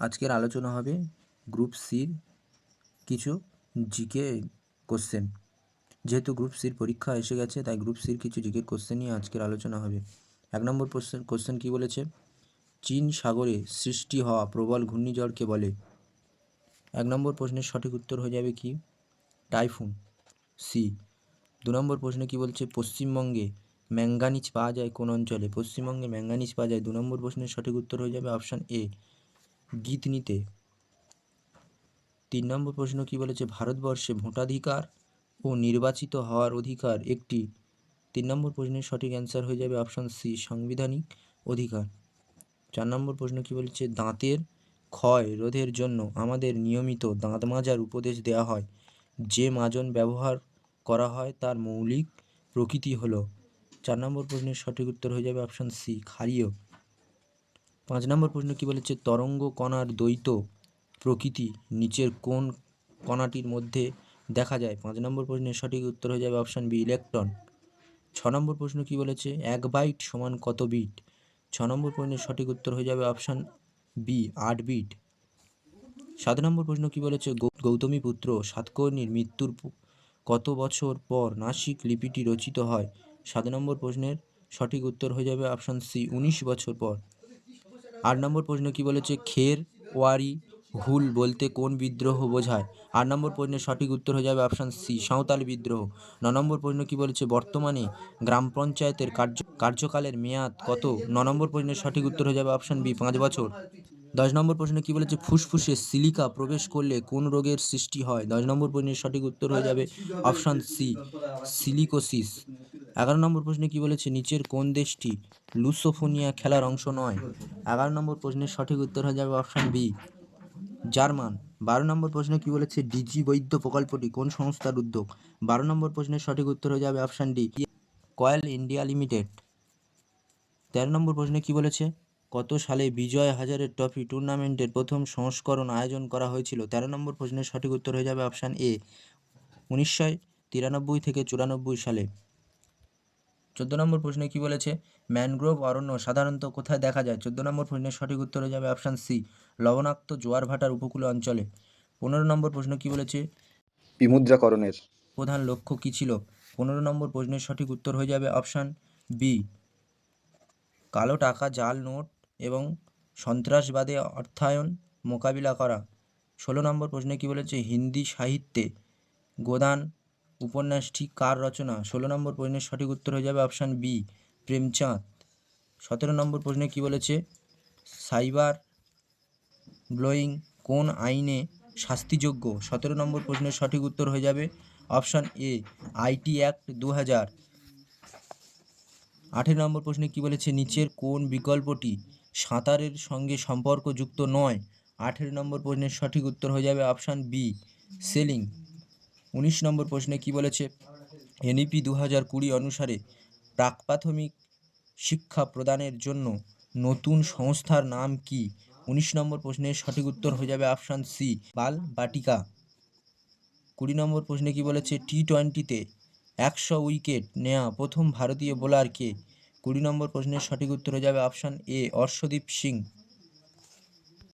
আজকের আলোচনা হবে গ্রুপ সির কিছু জিকে কোশ্চেন। যেহেতু গ্রুপ সির পরীক্ষা এসে গেছে, তাই গ্রুপ সির কিছু জিকে কোশ্চেন নিয়ে আজকের আলোচনা হবে। 1 নম্বর কোশ্চেন কী বলেছে? চীন সাগরে সৃষ্টি হওয়া প্রবল ঘূর্ণিঝড়কে বলে? 1 নম্বর প্রশ্নের সঠিক উত্তর হয়ে যাবে কি? Typhoon, C. 2 নম্বর প্রশ্নে কি বলছে? পশ্চিমবঙ্গে ম্যাঙ্গানিজ পাওয়া যায় কোন অঞ্চলে? পশ্চিমবঙ্গে ম্যাঙ্গানিজ পাওয়া যায়। 2 নম্বর প্রশ্নের সঠিক উত্তর হয়ে যাবে অপশান এ, গীতনিতে। 3 নম্বর প্রশ্ন কি বলেছে? ভারতবর্ষে ভোটাধিকার ও নির্বাচিত হওয়ার অধিকার একটি। 3 নম্বর প্রশ্নের সঠিক অ্যান্সার হয়ে যাবে অপশান সি, সাংবিধানিক অধিকার। 4 নম্বর প্রশ্ন কি বলেছে? দাঁতের ক্ষয় রোধের জন্য আমাদের নিয়মিত দাঁত মাজার উপদেশ দেওয়া হয়। যে মাজন ব্যবহার করা হয় তার মৌলিক প্রকৃতি হলো? 4 নম্বর প্রশ্নের সঠিক উত্তর হয়ে যাবে অপশান সি, ক্ষারীয়। 5 নম্বর প্রশ্ন কি বলেছে? তরঙ্গ কণার দ্বৈত প্রকৃতি নিচের কোন কণাটির মধ্যে দেখা যায়? 5 নম্বর প্রশ্নের সঠিক উত্তর হয়ে যাবে অপশান বি, ইলেকট্রন। 6 নম্বর প্রশ্ন কি বলেছে? 1 বাইট সমান কত বিট? 6 নম্বর প্রশ্নের সঠিক উত্তর হয়ে যাবে অপশান বি, 8 বিট। 7 নম্বর প্রশ্ন কি বলেছে? গৌতমীপুত্র সাতকর্ণীর মৃত্যুর কত বছর পর নাসিক লিপিটি রচিত হয়? 7 নম্বর প্রশ্নের সঠিক উত্তর হয়ে যাবে অপশান সি, 19 বছর পর। 8 নম্বর প্রশ্ন কি বলেছে? খের ওয়ারি হুল বলতে কোন বিদ্রোহ বোঝায়? 8 নম্বর প্রশ্নের সঠিক উত্তর হয়ে যাবে অপশান সি, সাঁওতাল বিদ্রোহ। 9 নম্বর প্রশ্ন কি বলেছে? বর্তমানে গ্রাম পঞ্চায়েতের কার্যকালের মেয়াদ কত? 9 নম্বর প্রশ্নের সঠিক উত্তর হয়ে যাবে অপশান বি, 5 বছর। 10 নম্বর প্রশ্নে কি বলেছে? ফুসফুসে সিলিকা প্রবেশ করলে কোন রোগের সৃষ্টি হয়? 10 নম্বর প্রশ্নের সঠিক উত্তর হয়ে যাবে অপশান সি, সিলিকোসিস। 11 নম্বর প্রশ্নে কি বলেছে? নিচের কোন দেশটি লুসোফোনিয়া খেলার অংশ নয়? 11 নম্বর প্রশ্নের সঠিক উত্তর হয়ে যাবে অপশান বি, জার্মান। 12 নম্বর প্রশ্নে কি বলেছে? ডিজি বৈদ্য প্রকল্পটি কোন সংস্থার উদ্যোগ? 12 নম্বর প্রশ্নের সঠিক উত্তর হয়ে যাবে option D, coil India limited. 13 নম্বর প্রশ্নে কি বলেছে? কত সালে বিজয় হাজারে ট্রফি টুর্নামেন্টের প্রথম সংস্করণ আয়োজন করা হয়েছিল? 13 নম্বর প্রশ্নের সঠিক উত্তর হয়ে যাবে অপশান এ, 1993 থেকে 94 সালে। 14 নম্বর প্রশ্নে কি বলেছে? ম্যানগ্রোভ অরণ্য সাধারণত কোথায় দেখা যায়? 14 নম্বর প্রশ্নের সঠিক উত্তর হয়ে যাবে অপশান সি, লবণাক্ত জোয়ার ভাটার উপকূলীয় অঞ্চলে। 15 নম্বর প্রশ্ন কি বলেছে? বিমুদ্রাকরণের প্রধান লক্ষ্য কী ছিল? 15 নম্বর প্রশ্নের সঠিক উত্তর হয়ে যাবে অপশান বি, কালো টাকা, জাল নোট এবং সন্ত্রাসবাদে অর্থায়ন মোকাবিলা করা। 16 নম্বর প্রশ্নে কি বলেছে? হিন্দি সাহিত্যে গোদান উপন্যাসটি কার রচনা? 16 নম্বর প্রশ্নের সঠিক উত্তর হয়ে যাবে অপশান বি, প্রেমচাঁদ। 17 নম্বর প্রশ্নে কি বলেছে? সাইবার ব্লোয়িং কোন আইনে শাস্তিযোগ্য? 17 নম্বর প্রশ্নের সঠিক উত্তর হয়ে যাবে অপশান এ, আইটি অ্যাক্ট 2000। 18 নম্বর প্রশ্নে কি বলেছে? নিচের কোন বিকল্পটি সাঁতারের সঙ্গে সম্পর্কযুক্ত নয়? 18 নম্বর প্রশ্নের সঠিক উত্তর হয়ে যাবে অপশান বি, সেলিং। 19 নম্বর প্রশ্নে কি বলেছে? এনইপি 2020 অনুসারে প্রাক প্রাথমিক শিক্ষা প্রদানের জন্য নতুন সংস্থার নাম কি? 19 নম্বর প্রশ্নের সঠিক উত্তর হয়ে যাবে অপশান সি, বাল বাটিকা। 20 নম্বর প্রশ্নে কি বলেছে? টি-20তে 100 উইকেট নেওয়া প্রথম ভারতীয় বোলার কে? 20 নম্বর প্রশ্নের সঠিক উত্তর হয়ে যাবে অপশান এ, অর্শদীপ সিং।